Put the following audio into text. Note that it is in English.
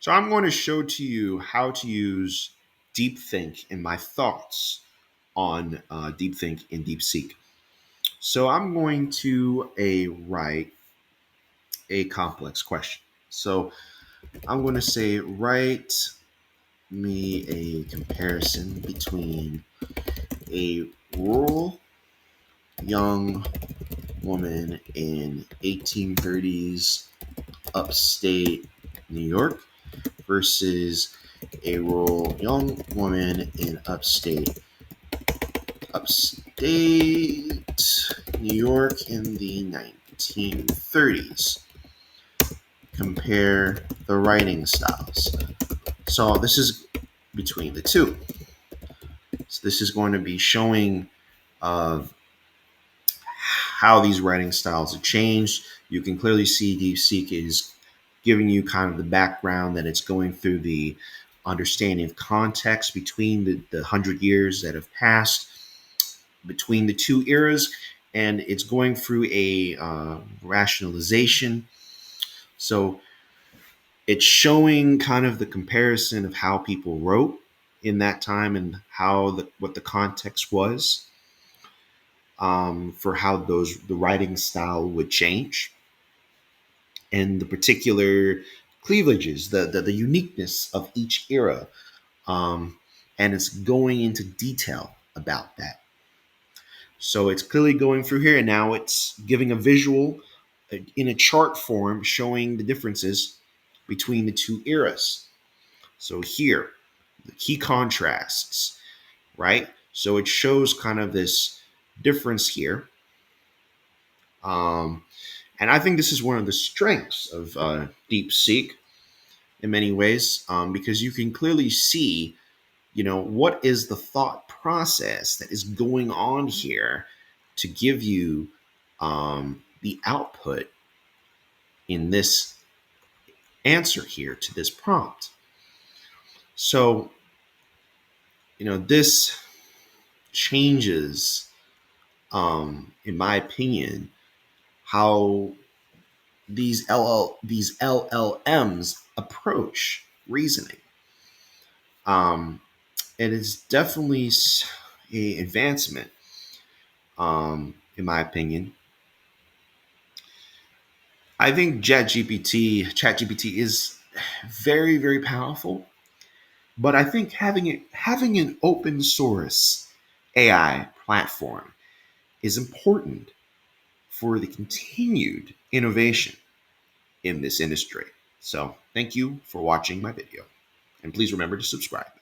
So I'm going to show to you how to use DeepThink and my thoughts on DeepThink and DeepSeek. So I'm going to write a complex question. So I'm going to say, write me a comparison between a rural young woman in 1830s upstate New York versus a rural young woman in upstate New York in the 1930s. Compare the writing styles. So this is between the two. So this is going to be showing uh, how these writing styles have changed. You can clearly see DeepSeek is giving you kind of the background that it's going through the understanding of context between the 100 years that have passed between the two eras, and it's going through a rationalization. So it's showing kind of the comparison of how people wrote in that time and what the context was, for how the writing style would change and the particular cleavages, the uniqueness of each era. Um, and it's going into detail about that. So it's clearly going through here, and now it's giving a visual in a chart form showing the differences between the two eras. So here, the key contrasts, right? So it shows kind of this difference here. Um, and I think this is one of the strengths of DeepSeek in many ways, because you can clearly see, what is the thought process that is going on here to give you the output in this answer here to this prompt. So, this changes, in my opinion, how these LLMs approach reasoning. Um, it is definitely a advancement, in my opinion. I think ChatGPT is very, very powerful, but I think having an open source AI platform is important for the continued innovation in this industry. So, thank you for watching my video, and please remember to subscribe.